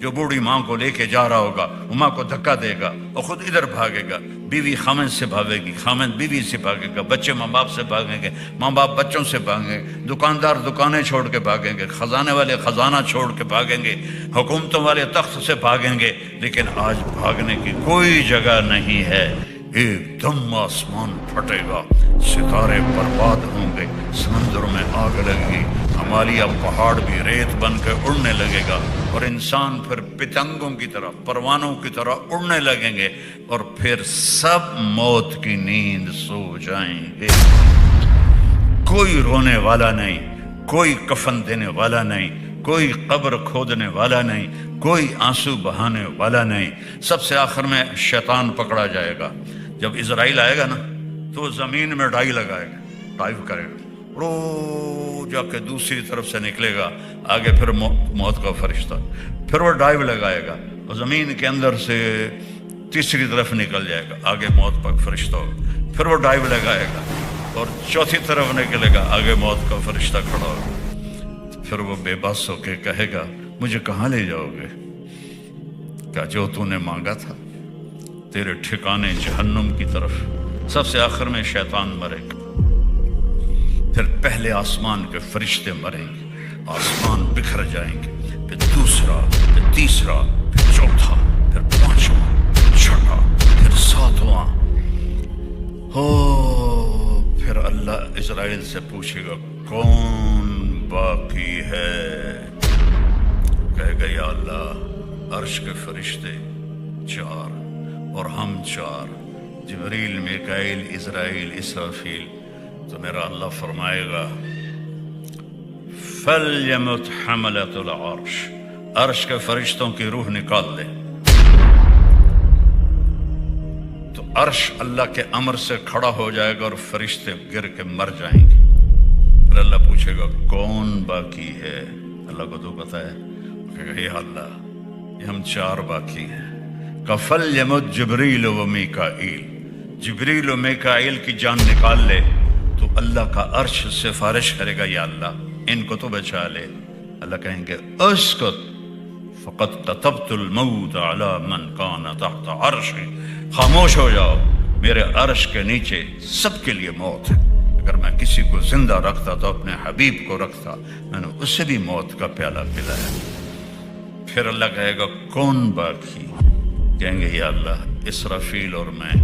جو بوڑھی ماں کو لے کے جا رہا ہوگا وہ ماں کو دھکا دے گا اور خود ادھر بھاگے گا، بیوی خامد سے بھاگے گی، خامد بیوی سے بھاگے گا، بچے ماں باپ سے بھاگیں گے، ماں باپ بچوں سے بھاگیں گے، دکاندار دکانیں چھوڑ کے بھاگیں گے، خزانے والے خزانہ چھوڑ کے بھاگیں گے، حکومتوں والے تخت سے بھاگیں گے، لیکن آج بھاگنے کی کوئی جگہ نہیں ہے۔ ایک دم آسمان پھٹے گا، ستارے برباد ہوں گے، سمندروں میں آگ لگے گی، ہمالیہ پہاڑ بھی ریت بن کے اڑنے لگے گا، اور انسان پھر پتنگوں کی طرح پروانوں کی طرح اڑنے لگیں گے، اور پھر سب موت کی نیند سو جائیں گے۔ کوئی رونے والا نہیں، کوئی کفن دینے والا نہیں، کوئی قبر کھودنے والا نہیں، کوئی آنسو بہانے والا نہیں۔ سب سے آخر میں شیطان پکڑا جائے گا۔ جب اسرائیل آئے گا نا تو وہ زمین میں ڈائی لگائے گا، ڈائیو کرے گا، رو جا کے دوسری طرف سے نکلے گا، آگے پھر موت کا فرشتہ، پھر وہ ڈائیو لگائے گا اور زمین کے اندر سے تیسری طرف نکل جائے گا، آگے موت کا فرشتہ ہوگا، پھر وہ ڈائیو لگائے گا اور چوتھی طرف نکلے گا، آگے موت کا فرشتہ کھڑا ہوگا۔ پھر وہ بے بس ہو کے کہے گا مجھے کہاں لے جاؤ گے؟ کیا جو تو نے مانگا تھا، تیرے ٹھکانے جہنم کی طرف۔ سب سے آخر میں شیطان مرے گا، پھر پہلے آسمان کے فرشتے مریں گے، آسمان بکھر جائیں گے، پھر دوسرا، پھر تیسرا، پھر چوتھا، پھر پانچواں، پھر چھٹا، پھر ساتواں۔ پھر اللہ اسرائیل سے پوچھے گا کون باقی ہے؟ کہے گا یا اللہ عرش کے فرشتے 4 اور ہم 4، جبریل، میکائیل، اسرائیل، اسرافیل۔ تو میرا اللہ فرمائے گا فَلْيَمُتْ حَمَلَةُ الْعَرْشِ، عرش کے فرشتوں کی روح نکال دے۔ تو عرش اللہ کے امر سے کھڑا ہو جائے گا اور فرشتے گر کے مر جائیں گے۔ پھر اللہ پوچھے گا کون باقی ہے؟ اللہ کو تو پتہ ہے، کہے گا یا اللہ یہ ہم 4 باقی ہیں۔ فَلْيَمُتْ جبریل و میکائیل، جبریل و میکائیل کی جان نکال لے تو اللہ کا عرش سفارش کرے گا یا اللہ ان کو تو بچا لے۔ اللہ کہیں گے اسکت فقد كتبت الموت على من كان تحت عرشی، خاموش ہو جاؤ، میرے عرش کے نیچے سب کے لیے موت ہے۔ اگر میں کسی کو زندہ رکھتا تو اپنے حبیب کو رکھتا، میں نے اسے بھی موت کا پیالہ پلایا۔ پھر اللہ کہے گا کون باقی؟ کہیں گے یا اللہ اسرافیل اور میں۔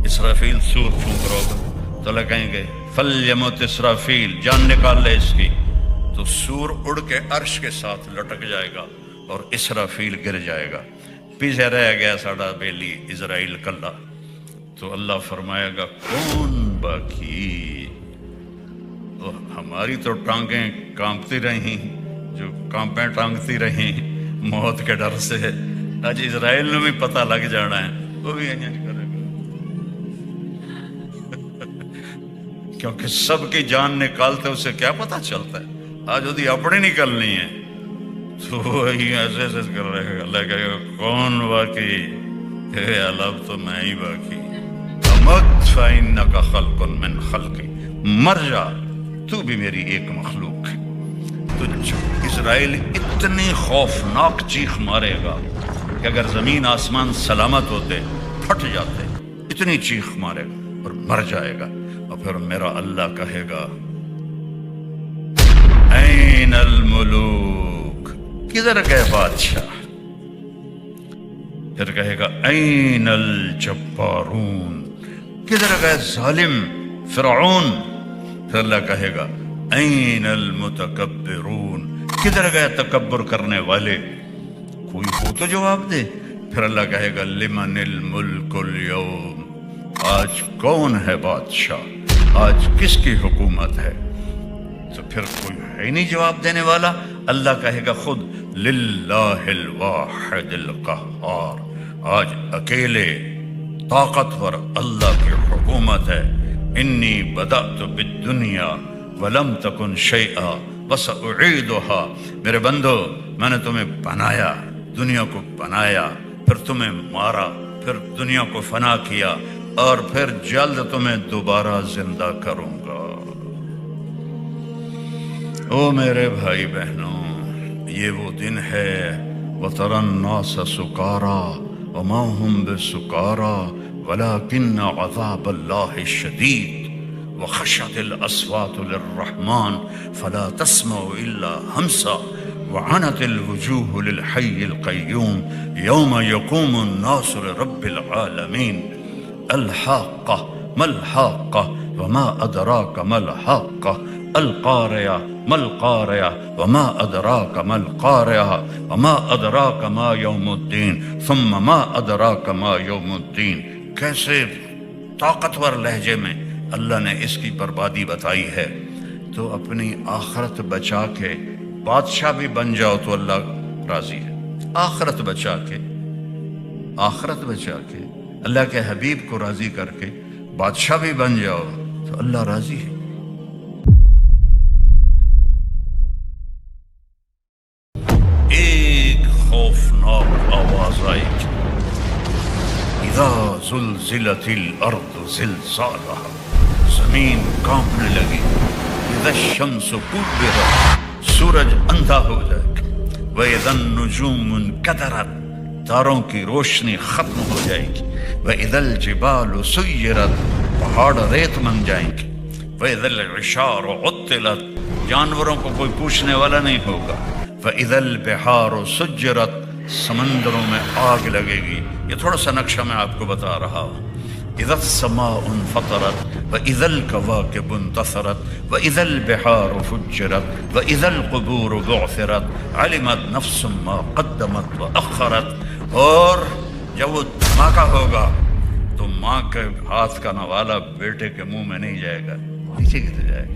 اسرافیل سور پھونک رہا ہوگا تو اللہ کہیں گے فَلْيَمُتْ اسرافیل، جان نکال لے اس کی۔ تو سور اڑ کے عرش کے ساتھ لٹک جائے گا اور اسرافیل گر جائے گا، پیچھے رہ گیا ساڑا بیلی اسرائیل کلا۔ تو اللہ فرمائے گا کون باقی؟ تو ہماری تو ٹانگیں کانپتی رہیں، جو کانپیں ٹانگتی رہیں موت کے ڈر سے، آج اسرائیل نے بھی پتہ لگ جانا ہے، وہ بھی کرے گا کیونکہ سب کی جان نکالتے اسے کیا پتہ چلتا ہے، آج وہی اپنی نکلنی ہے تو وہی ایسے ایسے کر رہے گا۔ اللہ کہے گا کون باقی؟ کہ اللہ تو میں ہی باقی۔ امت فإنک خلق من خلقی، مر جا تو بھی میری ایک مخلوق ہے۔ تو اسرائیل اتنی خوفناک چیخ مارے گا کہ اگر زمین آسمان سلامت ہوتے پھٹ جاتے، اتنی چیخ مارے گا اور مر جائے گا۔ اور پھر میرا اللہ کہے گا این الملوک، کدھر گئے بادشاہ؟ پھر کہے گا این الجبارون، کدھر گئے ظالم فرعون؟ پھر اللہ کہے گا این المتکبرون، کدھر گئے تکبر کرنے والے؟ کوئی ہو تو جواب دے۔ پھر اللہ کہے گا لمن الملک اليوم، آج کون ہے بادشاہ، آج کس کی حکومت ہے؟ تو پھر کوئی ہے ہی نہیں جواب دینے والا۔ اللہ کہے گا خود للہ الواحد القہار، آج اکیلے طاقتور اللہ کی حکومت ہے۔ انی بدأت بالدنیا ولم تکن شیئا وسأعیدها، میرے بندو میں نے تمہیں بنایا، دنیا کو بنایا، پھر تمہیں مارا، پھر دنیا کو فنا کیا، اور پھر جلد تمہیں دوبارہ زندہ کروں گا۔ او میرے بھائی بہنوں، یہ وہ دن ہے وترى الناس سکارا وما هم بسکارا ولكن عذاب الله شدید وخشعت الاصوات للرحمن فلا تسمع الا همسا وعنت الوجوه للحي القيوم يوم يقوم الناس لرب العالمين الحاقة ما الحاقة وما أدراك ما الحاقة القارعة ما القارعة وما أدراك ما القارعة وما أدراك ما يوم الدين ثم ما أدراك ما يوم الدين. کیسے طاقتور لہجے میں اللہ نے اس کی بربادی بتائی ہے. تو اپنی آخرت بچا کے بادشاہ بھی بن جاؤ تو اللہ راضی ہے. آخرت بچا کے اللہ کے حبیب کو راضی کر کے بادشاہ بھی بن جاؤ تو اللہ راضی ہے. ایک خوفناک آواز آئی اذا زلزلت الارض زلزالها، زمین کانپنے لگی. اذا الشمس کورت، سورج اندھا ہو جائے گا. وَإِذَا النُّجُومُ انْكَدَرَتْ، تاروں کی روشنی ختم ہو جائے گی. وَإِذَا الْجِبَالُ سُيِّرَتْ، پہاڑ ریت بن جائیں گے. وَإِذَا الْعِشَارُ عُطِّلَتْ، جانوروں کو کوئی پوچھنے والا نہیں ہوگا. وَإِذَا الْبِحَارُ سُجِّرَتْ، سمندروں میں آگ لگے گی. یہ تھوڑا سا نقشہ میں آپ کو بتا رہا ہوں. اذا السماء انفطرت واذا الكواكب انتثرت واذا البحار فجرت واذا القبور بعثرت علمت نفس ما قدمت واخرت. اور جب وہ دھماکہ ہوگا تو ماں کے ہاتھ کا نوالا بیٹے کے منہ میں نہیں جائے گا، نیچے گر جائے گا.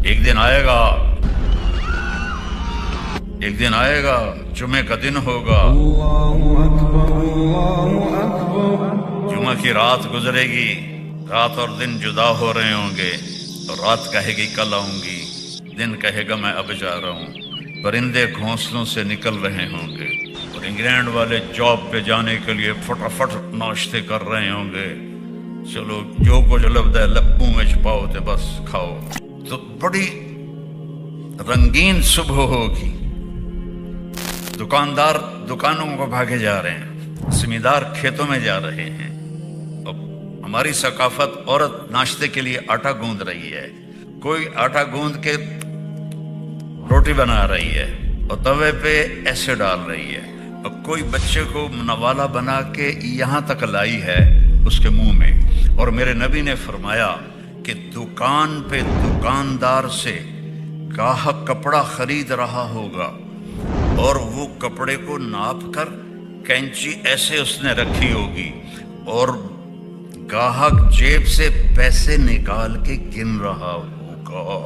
ایک دن آئے گا جمعے کا دن ہوگا. جمعہ کی رات گزرے گی، رات اور دن جدا ہو رہے ہوں گے. رات کہے گی کل آؤں گی، دن کہے گا میں اب جا رہا ہوں. پرندے گھونسلوں سے نکل رہے ہوں گے اور انگلینڈ والے جاب پہ جانے کے لیے فٹافٹ ناشتے کر رہے ہوں گے. چلو جو کچھ لبدا ہے لبوں میں چھپاؤ تے بس کھاؤ. تو بڑی رنگین صبح ہوگی. دکاندار دکانوں کو بھاگے جا رہے ہیں، زمیندار کھیتوں میں جا رہے ہیں. اب ہماری ثقافت، عورت ناشتے کے لیے آٹا گوندھ رہی ہے، کوئی آٹا گوندھ کے روٹی بنا رہی ہے اور توے پہ ایسے ڈال رہی ہے، اور کوئی بچے کو نوالا بنا کے یہاں تک لائی ہے اس کے منہ میں. اور میرے نبی نے فرمایا کہ دکان پہ دکاندار سے گاہک کپڑا خرید رہا ہوگا اور وہ کپڑے کو ناپ کر کینچی ایسے اس نے رکھی ہوگی اور گاہک جیب سے پیسے نکال کے گن رہا ہوگا.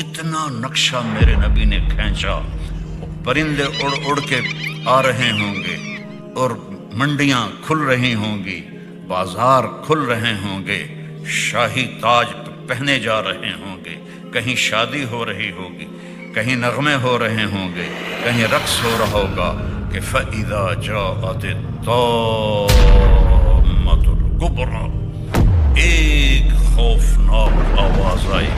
اتنا نقشہ میرے نبی نے کھینچا. پرندے اڑ اڑ کے آ رہے ہوں گے اور منڈیاں کھل رہی ہوں گی، بازار کھل رہے ہوں گے، شاہی تاج پہنے جا رہے ہوں گے، کہیں شادی ہو رہی ہوگی، کہیں نغمے ہو رہے ہوں گے، کہیں رقص ہو رہا ہوگا کہ فَإِذَا جَاءَتِ الطَّامَّةُ الْكُبْرَى. ایک خوفناک آواز آئی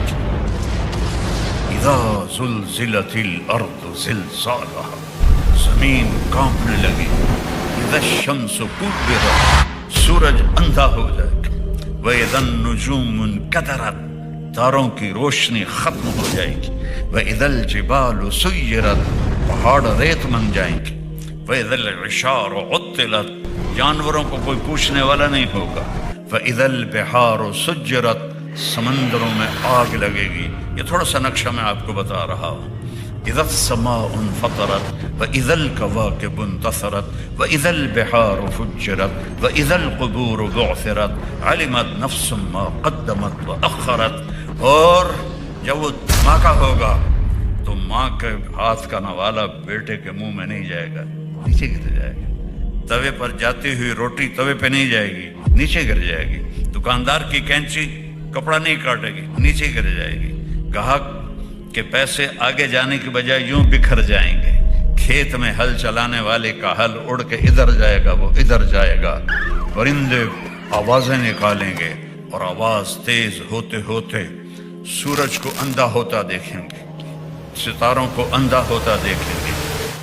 اِذَا زُلْزِلَتِ الْأَرْضُ زِلْزَالَهَا، زمین کانپنے لگی. اِذَا الشَّمْسُ كُورَّتْ، سورج اندھا ہو جائے گا. وَإِذَا النُّجُومُ انْكَدَرَتْ، تاروں کی روشنی ختم ہو جائے گی. وَإِذَا الْجِبَالُ سُيِّرَتْ، پہاڑ ریت بن جائیں گے. وَإِذَا الْعِشَارُ عُطِّلَتْ، جانوروں کو کوئی پوچھنے والا نہیں ہوگا. وَإِذَا الْبِحَارُ سُجِّرَتْ، سمندروں میں آگ لگے گی. یہ تھوڑا سا نقشہ میں آپ کو بتا رہا ہوں. اِذَا السَّمَاءُ انْفَطَرَتْ وَإِذَا الْكَوَاكِبُ انْتَثَرَتْ وَإِذَا الْبِحَارُ فُجِّرَتْ وَإِذَا الْقُبُورُ بُعْثِرَتْ عَلِمَتْ نَفْسٌ مَا قَدَّمَتْ وَأَخَّرَتْ. اور جب وہ دھماکہ ہوگا تو ماں کے ہاتھ کا نوالا بیٹے کے منہ میں نہیں جائے گا، نیچے گر جائے گا. توے پر جاتی ہوئی روٹی توے پہ نہیں جائے گی، نیچے گر جائے گی. دکاندار کی کینچی کپڑا نہیں کاٹے گی، نیچے گر جائے گی. گاہک کے پیسے آگے جانے کی بجائے یوں بکھر جائیں گے. کھیت میں ہل چلانے والے کا ہل اڑ کے ادھر جائے گا، وہ ادھر جائے گا. پرندے آوازیں نکالیں گے، اور آواز تیز ہوتے ہوتے سورج کو اندھا ہوتا دیکھیں گے، ستاروں کو اندھا ہوتا دیکھیں گے،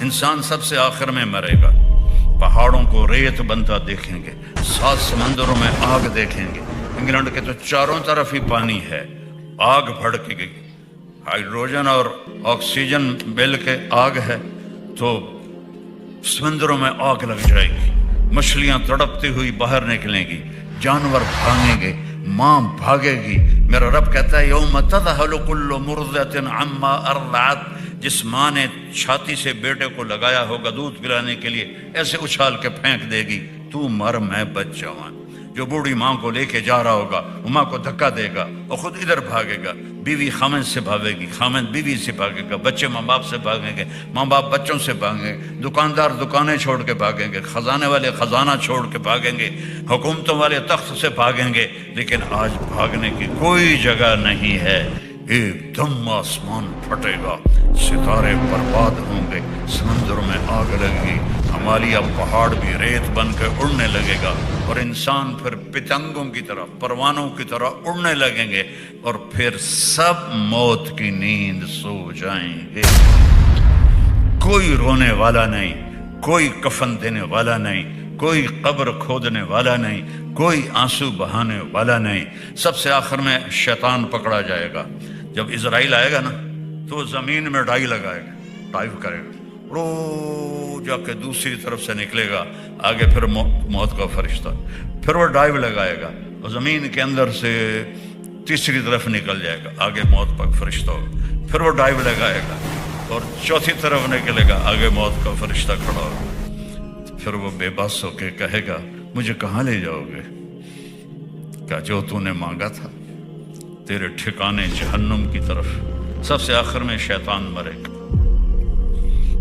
انسان سب سے آخر میں مرے گا، پہاڑوں کو ریت بنتا دیکھیں گے، 7 سمندروں میں آگ دیکھیں گے۔ انگلینڈ کے تو چاروں طرف ہی پانی ہے، آگ بھڑک گئی، ہائیڈروجن اور آکسیجن مل کے آگ ہے، تو سمندروں میں آگ لگ جائے گی، مچھلیاں تڑپتی ہوئی باہر نکلیں گی، جانور بھاگیں گے، ماں بھاگے گی۔ میرا رب کہتا ہے یوم تذہل کل مرضعۃ عما ارضعت، جس ماں نے چھاتی سے بیٹے کو لگایا ہوگا دودھ پلانے کے لیے، ایسے اچھال کے پھینک دے گی، تو مر میں بچ جاؤں۔ جو بوڑھی ماں کو لے کے جا رہا ہوگا وہ ماں کو دھکا دے گا اور خود ادھر بھاگے گا، بیوی خامند سے بھاگے گی، خامند بیوی سے بھاگے گا، بچے ماں باپ سے بھاگیں گے، ماں باپ بچوں سے بھاگیں گے، دکاندار دکانیں چھوڑ کے بھاگیں گے، خزانے والے خزانہ چھوڑ کے بھاگیں گے، حکومتوں والے تخت سے بھاگیں گے، لیکن آج بھاگنے کی کوئی جگہ نہیں ہے۔ ایک دم آسمان پھٹے گا، ستارے برباد ہوں گے، سمندروں میں آگ لگے گی، ہمالیہ پہاڑ بھی ریت بن کے اڑنے لگے گا، اور انسان پھر پتنگوں کی طرح، پروانوں کی طرح اڑنے لگیں گے، اور پھر سب موت کی نیند سو جائیں گے۔ کوئی رونے والا نہیں، کوئی کفن دینے والا نہیں، کوئی قبر کھودنے والا نہیں، کوئی آنسو بہانے والا نہیں۔ سب سے آخر میں شیطان پکڑا جائے گا۔ جب اسرائیل آئے گا نا تو وہ زمین میں ڈائی لگائے گا، ڈائیو کرے گا، رو جا کے دوسری طرف سے نکلے گا، آگے پھر موت کا فرشتہ، پھر وہ ڈائیو لگائے گا اور زمین کے اندر سے تیسری طرف نکل جائے گا، آگے موت کا فرشتہ ہوگا، پھر وہ ڈائیو لگائے گا اور چوتھی طرف نکلے گا، آگے موت کا فرشتہ کھڑا ہوگا، پھر وہ بے بس ہو کے کہے گا مجھے کہاں لے جاؤ گے؟ کیا جو تو نے مانگا تھا، تیرے ٹھکانے جہنم کی طرف۔ سب سے آخر میں شیطان مرے گا،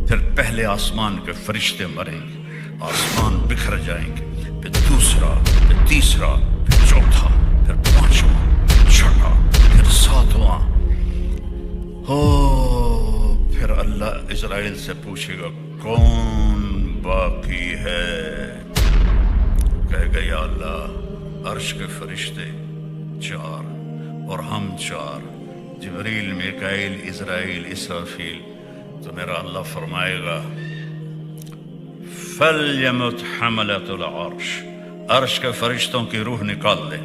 پھر پہلے آسمان کے فرشتے مریں گے، آسمان بکھر جائیں گے، پھر دوسرا، پھر تیسرا، پھر چوتھا، پھر پانچواں، پھر چھٹا، پھر ساتواں۔ پھر اللہ اسرائیل سے پوچھے گا کون باقی ہے؟ کہے گا یا اللہ عرش کے فرشتے 4 اور ہم 4، جبریل، میکائیل، عزرائیل، اسرافیل۔ تو میرا اللہ فرمائے گا فَلْيَمُتْ حَمَلَةُ الْعَرْشِ، عرش کے فرشتوں کی روح نکال دے۔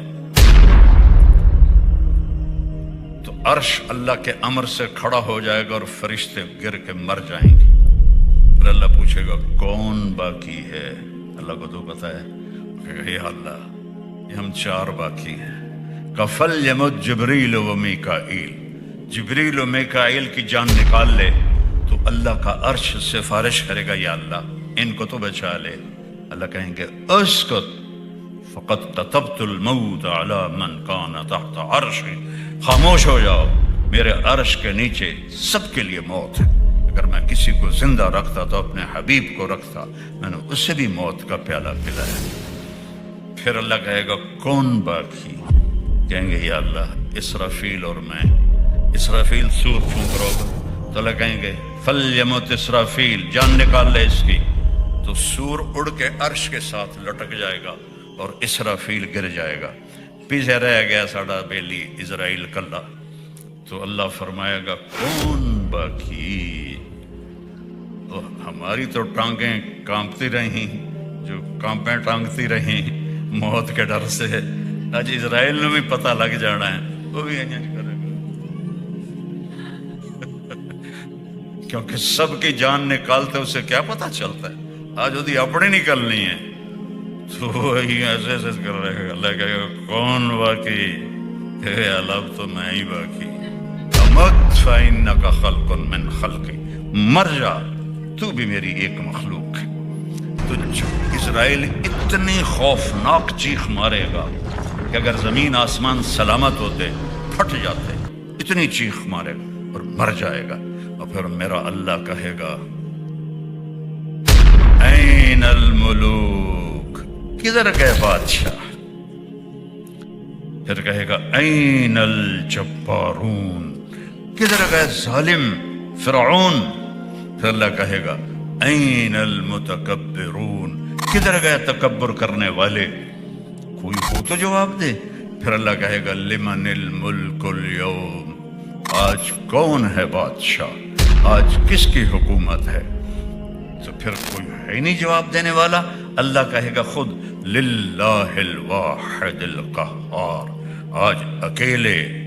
تو عرش اللہ کے امر سے کھڑا ہو جائے گا اور فرشتے گر کے مر جائیں گے۔ پھر اللہ پوچھے گا کون باقی ہے؟ اللہ کو تو پتا ہے، کہ یا اللہ یہ ہم 4 باقی ہیں۔ فَلْيَمُتْ جبریل و میکائیل، جبریل و میکائیل کی جان نکال لے۔ تو اللہ کا عرش سفارش کرے گا یا اللہ ان کو تو بچا لے۔ اللہ کہیں گے اسکت فقد كتبت الموت على من كان تحت عرشی، خاموش ہو جاؤ، میرے عرش کے نیچے سب کے لیے موت ہے۔ اگر میں کسی کو زندہ رکھتا تو اپنے حبیب کو رکھتا، میں نے اسے بھی موت کا پیالہ پلایا۔ پھر اللہ کہے گا کون باقی؟ کہیں گے یا اللہ اسرافیل اور میں۔ اسرافیل سور پھونک رہا ہوگا تو اللہ کہیں گے فَلْيَمُتْ اسرافیل، جان نکال لے اس کی۔ تو سور اڑ کے عرش کے ساتھ لٹک جائے گا اور اسرافیل گر جائے گا، پیچھے رہ گیا ساڑا بیلی اسرائیل کلا۔ تو اللہ فرمائے گا کون باقی؟ ہماری تو ٹانگیں کانپتی رہیں، جو کانپیں ٹانگتی رہیں موت کے ڈر سے، آج اسرائیل نے بھی پتہ لگ جانا ہے، وہ بھی کرے گا، کیونکہ سب کی جان نکالتے اسے کیا پتہ چلتا ہے، آج وہ اپنی نکلنی ہے، تو وہی ایسے ایسے کر رہے گا۔ اللہ کہے گا کون باقی؟ کہ اللہ تو میں ہی باقی۔ امت فإنک خلق من خلقی، مر جا تو بھی میری ایک مخلوق ہے۔ تو اسرائیل اتنی خوفناک چیخ مارے گا کہ اگر زمین آسمان سلامت ہوتے پھٹ جاتے، اتنی چیخ مارے گا اور مر جائے گا۔ اور پھر میرا اللہ کہے گا این الملوک، کدھر گئے بادشاہ؟ پھر کہے گا این الجبارون، کدھر گئے ظالم فرعون؟ پھر اللہ کہے گا این المتکبرون، کدھر گئے تکبر کرنے والے؟ کوئی ہو تو جواب دے، پھر اللہ کہے گا لمن الملک اليوم، آج کون ہے بادشاہ، آج کس کی حکومت ہے؟ تو پھر کوئی ہے ہی نہیں جواب دینے والا۔ اللہ کہے گا خود للہ الواحد القہار، آج اکیلے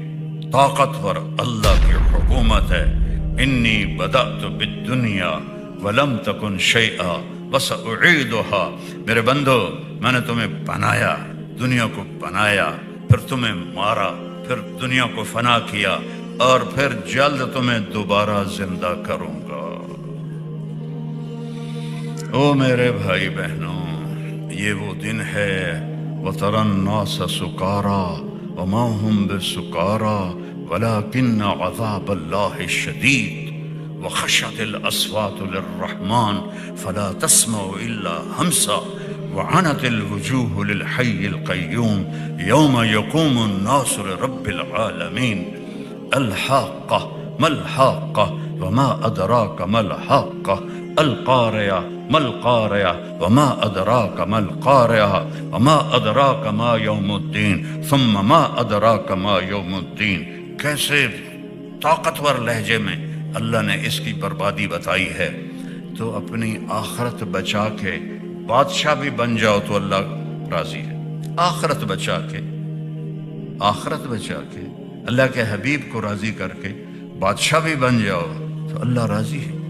طاقتور اللہ کی حکومت ہے۔ انی بدأت بالدنیا ولم تکن شیئا وسأعیدها، میرے بندو میں نے تمہیں بنایا، دنیا کو بنایا، پھر تمہیں مارا، پھر دنیا کو فنا کیا، اور پھر جلد تمہیں دوبارہ زندہ کروں گا۔ او میرے بھائی بہنوں، یہ وہ دن ہے وَتَرَى النَّاسَ سُكَارَى وَمَا هُمْ بِسُكَارَى وَلَكِنَّ عَذَابَ اللَّهِ شَدِيدٌ وَخَشَعَتِ الْأَصْوَاتُ لِلرَّحْمَنِ فَلَا تَسْمَعُ إِلَّا هَمْسًا وَعَنَتِ الْوُجُوهُ لِلْحَيِّ الْقَيُّومِ يَوْمَ يَقُومُ النَّاسُ لِرَبِّ الْعَالَمِينَ الْحَاقَّةُ مَا الْحَاقَّةُ وَمَا أَدْرَاكَ مَا الْحَاقَّةُ القارعة ما القارعة وما أدراك ما القارعة وما أدراك ما يوم الدين ثم ما أدراك ما يوم الدين۔ کیسے طاقتور لہجے میں اللہ نے اس کی بربادی بتائی ہے۔ تو اپنی آخرت بچا کے بادشاہ بھی بن جاؤ تو اللہ راضی ہے۔ آخرت بچا کے اللہ کے حبیب کو راضی کر کے بادشاہ بھی بن جاؤ تو اللہ راضی ہے۔